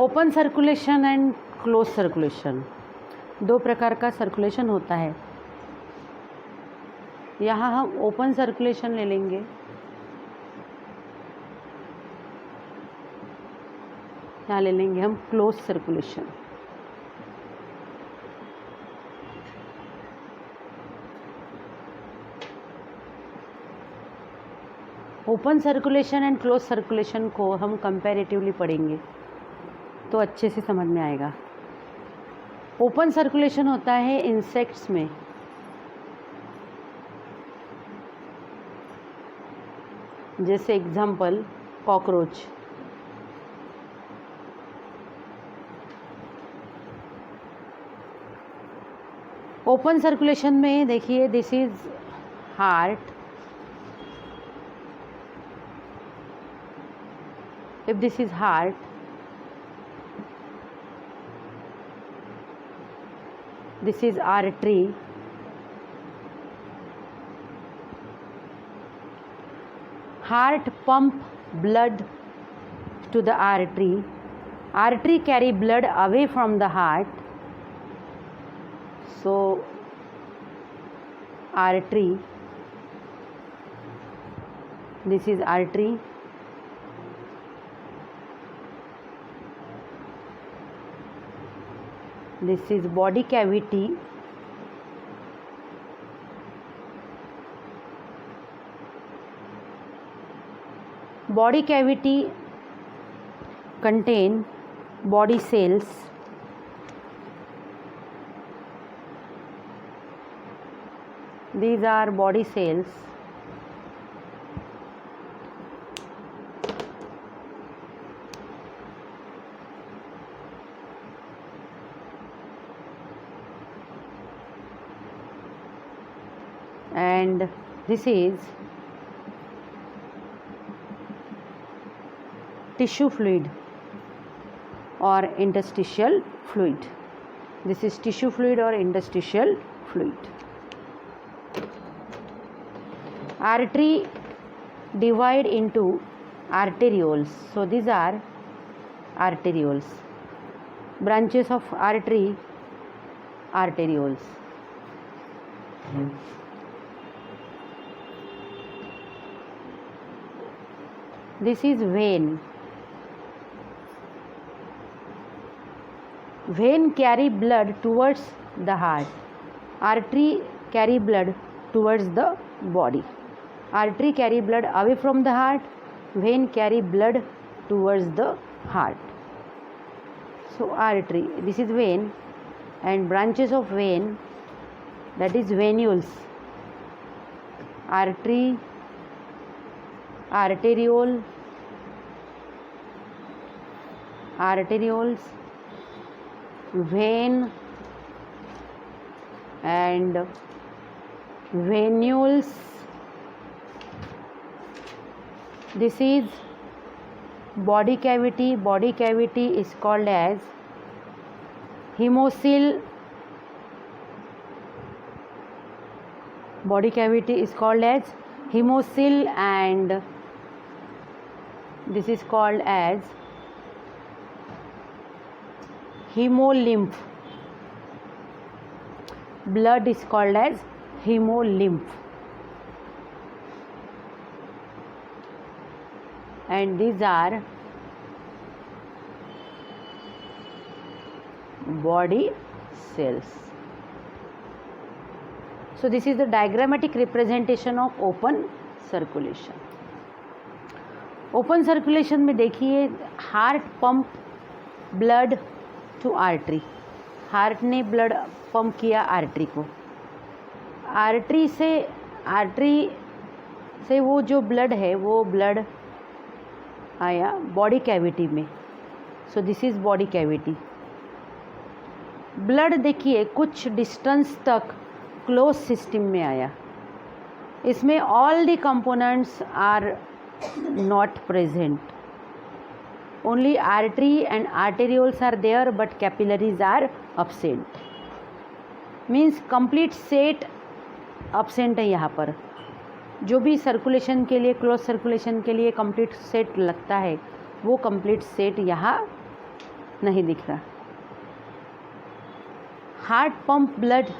Open circulation and close circulation, दो प्रकार का सर्कुलेशन होता है। यहाँ हम ओपन सर्कुलेशन ले लेंगे, यहाँ ले लेंगे हम close circulation. Open circulation and close circulation को हम कंपैरेटिवली पढ़ेंगे तो अच्छे से समझ में आएगा। ओपन सर्कुलेशन होता है इंसेक्ट्स में, जैसे एग्जाम्पल कॉकरोच। ओपन सर्कुलेशन में देखिए, this is heart, if this is heart, this is artery, heart pump blood to the artery, artery carry blood away from the heart, so artery, this is artery, this is body cavity, body cavity contain body cells, these are body cells, and this is tissue fluid or interstitial fluid. This is tissue fluid or interstitial fluid. Artery divide into arterioles. So these are arterioles. Branches of artery, arterioles. This is vein. Vein carry blood towards the heart. Artery carry blood towards the body. Artery carry blood away from the heart. Vein carry blood towards the heart. So artery, this is vein, and branches of vein, that is venules. Artery, arteriole, arterioles, vein and venules. This is body cavity. Body cavity is called as hemocoel. Body cavity is called as hemocoel, and this is called as hemolymph. Blood is called as hemolymph, and these are body cells. So this is the diagrammatic representation of open circulation. Open circulation में देखिए, heart pump blood to artery, heart ने blood pump किया artery को, artery से वो जो blood है वो ब्लड आया बॉडी कैविटी में। So this is body cavity. Blood देखिए कुछ डिस्टेंस तक क्लोज सिस्टम में आया, इसमें all the components are not present, only artery and arterioles are there but capillaries are absent, means complete set absent है। यहाँ पर जो भी सर्कुलेशन के लिए, क्लोज सर्कुलेशन के लिए कंप्लीट सेट लगता है वो कंप्लीट सेट यहाँ नहीं दिख रहा. Heart pump blood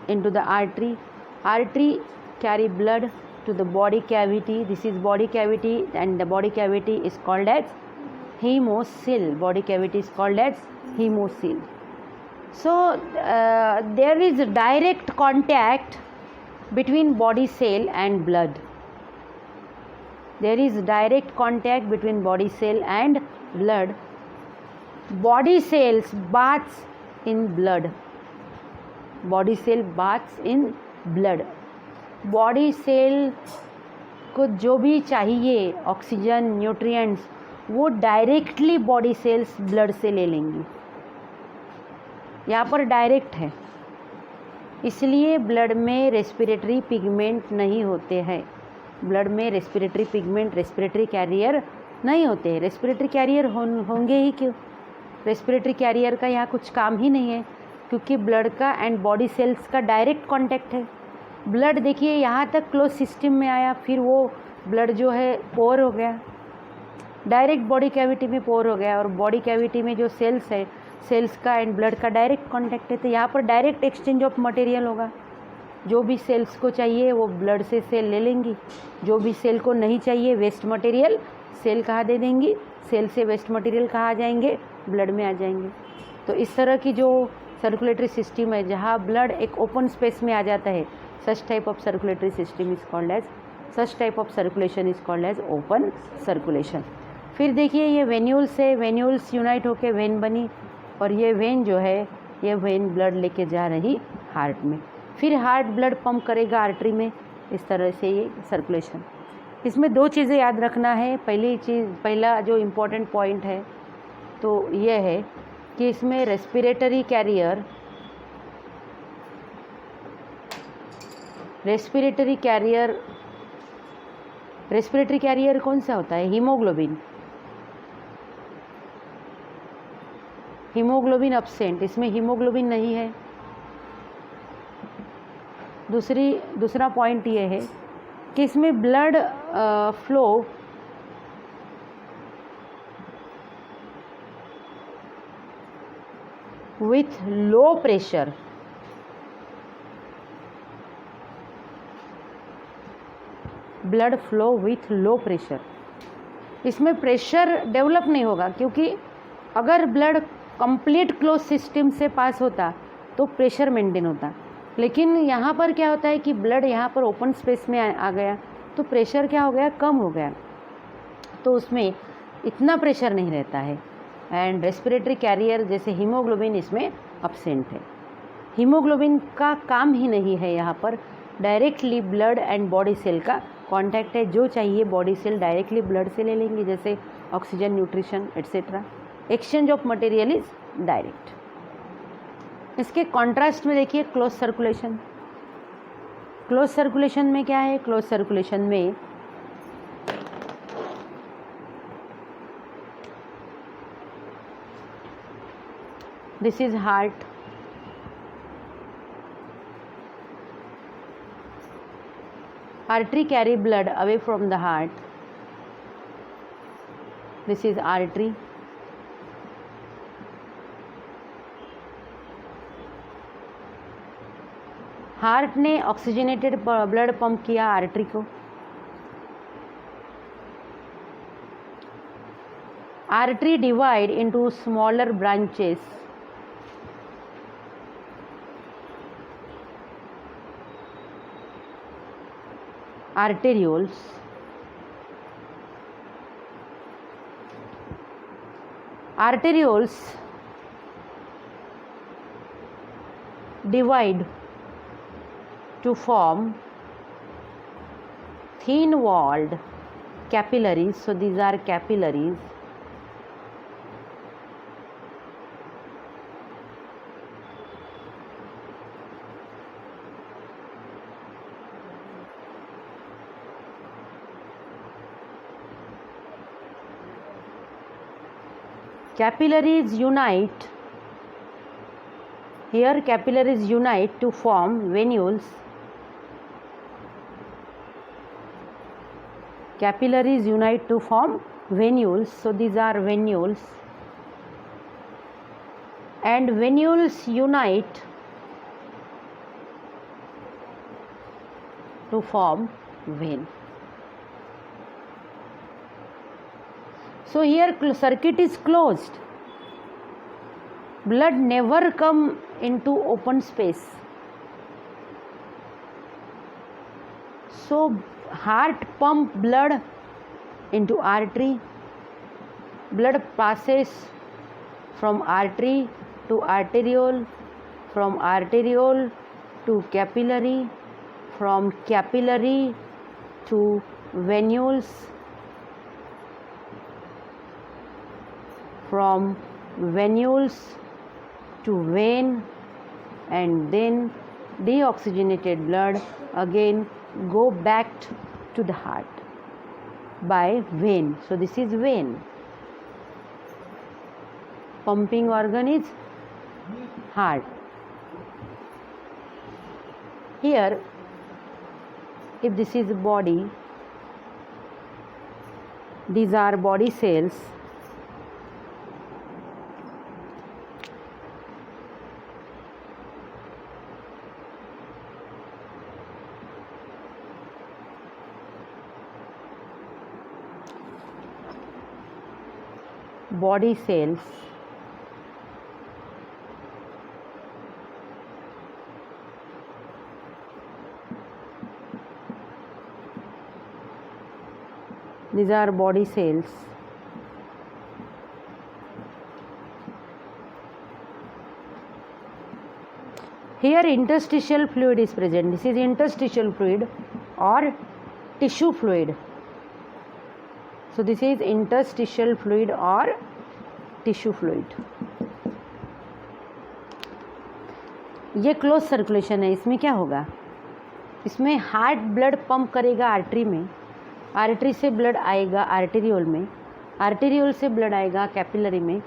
into the artery. Artery carry blood to the body cavity. This is body cavity, and the body cavity is called as hemocoel. Body cavity is called as hemocoel. So there is a direct contact between body cell and blood. There is direct contact between body cell and blood. Body cells baths in blood. Body cell baths in blood. Body cell को जो भी चाहिए oxygen, nutrients, वो directly body cells blood से ले लेंगी. यहाँ पर डायरेक्ट है, इसलिए ब्लड में रेस्पिरेटरी पिगमेंट नहीं होते हैं. ब्लड में रेस्पिरेटरी पिगमेंट, रेस्पिरेटरी कैरियर नहीं होते हैं. रेस्पिरेटरी कैरियर होंगे ही क्यों? रेस्पिरेटरी कैरियर का यहाँ कुछ काम ही नहीं है, क्योंकि ब्लड का एंड बॉडी सेल्स का डायरेक्ट कांटेक्ट है. ब्लड देखिए यहाँ तक क्लोज सिस्टम में आया, फिर वो ब्लड जो है पोर हो गया, डायरेक्ट बॉडी कैविटी में पोर हो गया. और बॉडी कैविटी में जो सेल्स है, सेल्स का एंड ब्लड का डायरेक्ट कांटेक्ट है, तो यहाँ पर डायरेक्ट एक्सचेंज ऑफ मटेरियल होगा. जो भी सेल्स को चाहिए वो ब्लड से सेल ले लेंगी, जो भी सेल को नहीं चाहिए वेस्ट मटेरियल सेल कहाँ दे देंगी, सेल से वेस्ट मटेरियल कहाँ आ जाएंगे, ब्लड में आ जाएंगे. तो इस तरह की जो सर्कुलेटरी सिस्टम है, जहाँ ब्लड एक ओपन स्पेस में आ जाता है, such type of circulatory system is called as, such type of circulation is called as open circulation. फिर देखिए ये वेन्यूल्स से, वेन्यूल्स यूनाइट होके वेन बनी, और ये वेन जो है, ये वेन ब्लड लेके जा रही हार्ट में. फिर हार्ट ब्लड पंप करेगा आर्टरी में. इस तरह से ये सर्कुलेशन. इसमें दो चीज़ें याद रखना है. पहला जो इम्पोर्टेंट पॉइंट है तो ये है कि इसमें रेस्पिरेटरी कैरियर कौन सा होता है? हीमोग्लोबिन. हीमोग्लोबिन अब्सेंट, इसमें हीमोग्लोबिन नहीं है. दूसरा पॉइंट ये है कि इसमें blood flow with low pressure. Blood flow with low pressure. इसमें प्रेशर डेवलप नहीं होगा, क्योंकि अगर ब्लड कंप्लीट क्लोज सिस्टम से पास होता तो प्रेशर मेंटेन होता. लेकिन यहाँ पर क्या होता है कि ब्लड यहाँ पर ओपन स्पेस में आ गया, तो प्रेशर क्या हो गया, कम हो गया, तो उसमें इतना प्रेशर नहीं रहता है. एंड रेस्पिरेटरी कैरियर जैसे हीमोग्लोबिन इसमें अब्सेंट है. हीमोग्लोबिन का काम ही नहीं है यहाँ पर. Directly blood and body cell का कांटेक्ट है. जो चाहिए बॉडी सेल डायरेक्टली ब्लड से ले लेंगे, जैसे oxygen, nutrition etcetera. Exchange of material is direct. इसके कॉन्ट्रास्ट में देखिए क्लोज सर्कुलेशन. क्लोज सर्कुलेशन में क्या है? क्लोज सर्कुलेशन में this is heart. Artery carry blood away from the heart. This is artery. Heart ने ऑक्सीजनेटेड ब्लड पंप किया artery को. Artery divide into smaller branches. arterioles. Arterioles divide to form thin walled capillaries. So these are capillaries. Capillaries unite. Here capillaries unite to form venules. Capillaries unite to form venules. So these are venules. and venules unite to form vein. So here circuit is closed. Blood never come into open space. So heart pump blood into artery. Blood passes from artery to arteriole, from arteriole to capillary, from capillary to venules, from venules to vein, and then deoxygenated blood again go back to the heart by vein. So this is vein. Pumping organ is heart. Here, if this is body, these are body cells. Body cells. These are body cells. Here interstitial fluid is present. This is interstitial fluid or tissue fluid. So this is interstitial fluid or tissue fluid. ये close circulation है. इसमें क्या होगा? इसमें heart blood pump करेगा artery में, artery से blood आएगा आर्टेरियोल में, आर्टेरियोल से ब्लड आएगा कैपिलरी में,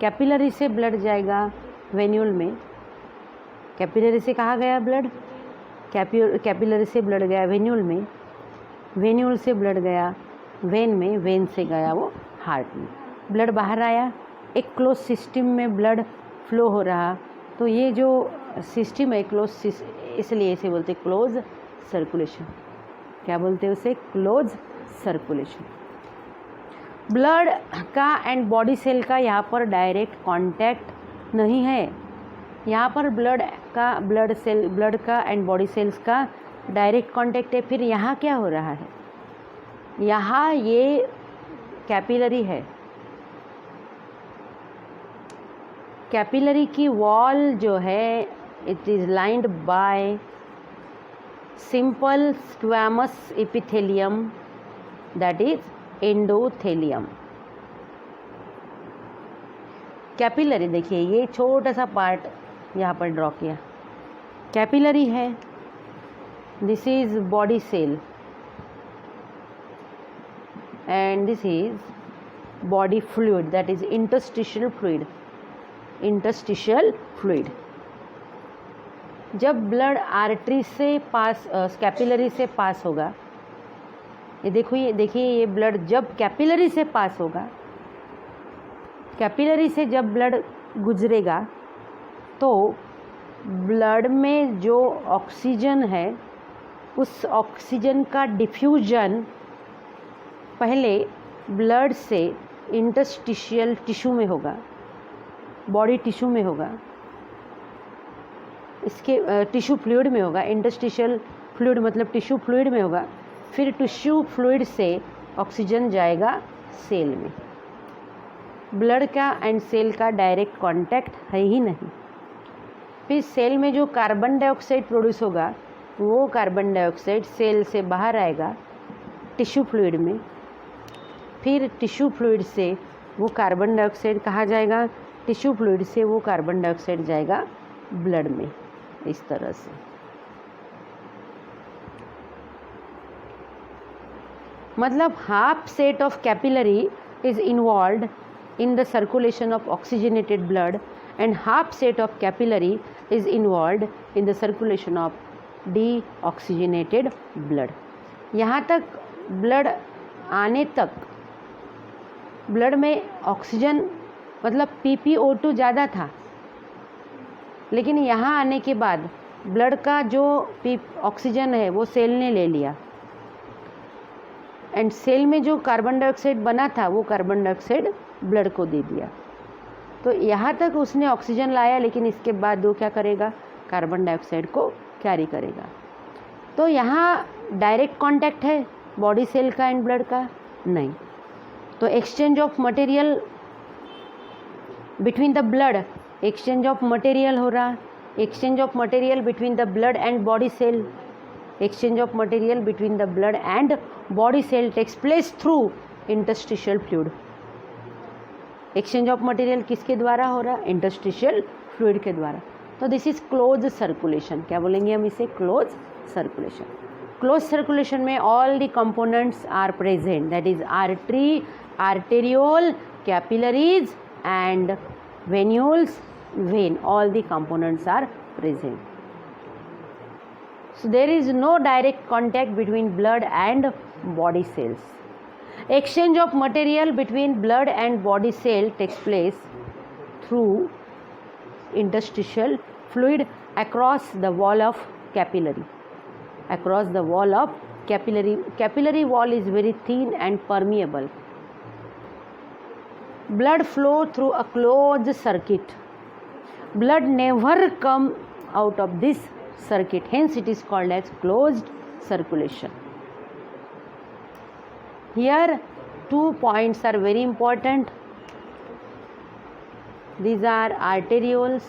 कैपिलरी से ब्लड जाएगा वेन्यूल में, कैपिलरी से कहाँ गया ब्लड? कैपिलरी से ब्लड गया वेन्यूल में, वेन्यूल से ब्लड गया वेन में, वेन से गया वो हार्ट में. ब्लड बाहर आया, एक क्लोज सिस्टम में ब्लड फ्लो हो रहा. तो ये जो सिस्टम है क्लोज, इसलिए इसे बोलते हैं क्लोज सर्कुलेशन. क्या बोलते हैं उसे? Close circulation. ब्लड का एंड बॉडी सेल का यहाँ पर डायरेक्ट कांटेक्ट नहीं है. यहाँ पर ब्लड का एंड बॉडी सेल्स का डायरेक्ट कांटेक्ट है. फिर यहाँ क्या हो रहा है? यहाँ ये कैपिलरी है. कैपिलरी की वॉल जो है it is lined by simple squamous epithelium that is endothelium. Capillary देखिए, ये छोटा सा पार्ट यहाँ पर ड्रॉ किया. कैपिलरी है. This is body cell and this is body fluid, that is interstitial fluid. interstitial fluid. जब ब्लड आर्टरी से पास कैपिलरी से पास होगा, ये देखिए ये ब्लड जब कैपिलरी से पास होगा, कैपिलरी से जब ब्लड गुजरेगा तो ब्लड में जो ऑक्सीजन है उस ऑक्सीजन का डिफ्यूजन पहले ब्लड से इंटरस्टिशियल टिश्यू में होगा, बॉडी टिश्यू में होगा, इसके टिश्यू फ्लूइड में होगा. इंटरस्टिशियल फ्लूइड मतलब टिश्यू फ्लूइड में होगा. फिर टिश्यू फ्लूइड से ऑक्सीजन जाएगा सेल में. ब्लड का एंड सेल का डायरेक्ट कांटेक्ट है ही नहीं. फिर सेल में जो कार्बन डाइऑक्साइड प्रोड्यूस होगा वो कार्बन डाइऑक्साइड सेल से बाहर आएगा टिश्यू फ्लूइड में. फिर टिश्यू फ्लूइड से वो कार्बन डाइऑक्साइड कहाँ जाएगा? टिश्यू फ्लूइड से वो कार्बन डाइऑक्साइड जाएगा ब्लड में. इस तरह से मतलब half set of capillary is involved in the circulation of oxygenated blood and half set of capillary is involved in the circulation of deoxygenated blood. यहाँ तक ब्लड आने तक ब्लड में ऑक्सीजन मतलब PPO2 ज़्यादा था, लेकिन यहाँ आने के बाद ब्लड का जो ऑक्सीजन है वो सेल ने ले लिया, एंड सेल में जो कार्बन डाइऑक्साइड बना था वो कार्बन डाइऑक्साइड ब्लड को दे दिया। तो यहाँ तक उसने ऑक्सीजन लाया, लेकिन इसके बाद वो क्या करेगा, कार्बन डाइऑक्साइड को कैरी करेगा। तो यहाँ डायरेक्ट कांटेक्ट है बॉडी सेल का एंड ब्लड का? नहीं। तो exchange of material between the blood, exchange of material हो रहा, exchange of material between the blood and body cell, exchange of material between the blood and body cell takes place through interstitial fluid. Exchange of material किसके द्वारा हो रहा? Interstitial fluid के द्वारा। तो this is close circulation. क्या बोलेंगे हम इसे? Close circulation. क्लोज सर्कुलेशन में all the components are present, that is artery, arteriole, capillaries and venules, vein, all the components are present. So there is no direct contact between blood and body cells. Exchange of material between blood and body cell takes place through interstitial fluid across the wall of capillary. Across the wall of capillary. Capillary wall is very thin and permeable. Blood flow through a closed circuit. Blood never come out of this circuit, hence it is called as closed circulation. Here two points are very important. These are arterioles,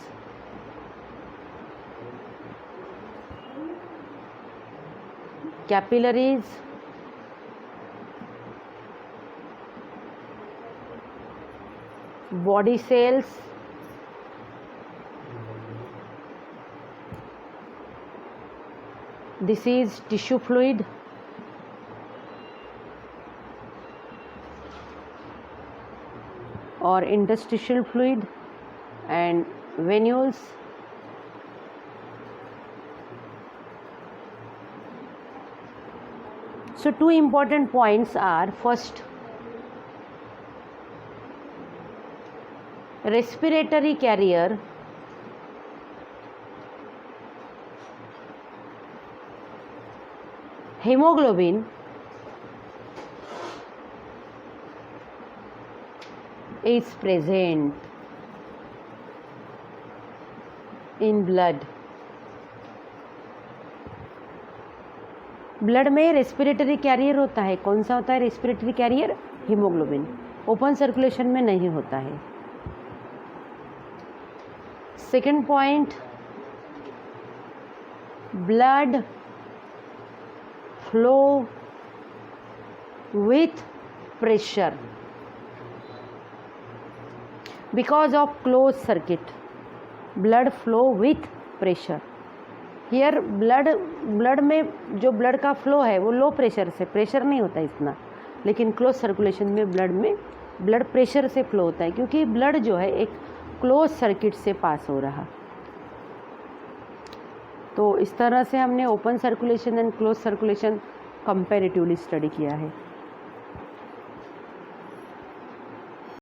capillaries, body cells, this is tissue fluid, or interstitial fluid, and venules. So two important points are, first, respiratory carrier hemoglobin is present in blood. Blood में respiratory carrier होता है। कौन सा होता है respiratory carrier? Haemoglobin. Open circulation में नहीं होता है। Second point, blood flow with pressure because of closed circuit. Blood flow with pressure. Here blood में जो ब्लड का फ्लो है वो लो प्रेशर से, प्रेशर नहीं होता इतना, लेकिन क्लोज सर्कुलेशन में ब्लड प्रेशर से फ्लो होता है, क्योंकि ब्लड जो है एक क्लोज सर्किट से पास हो रहा। तो इस तरह से हमने open circulation and close circulation comparatively study किया है।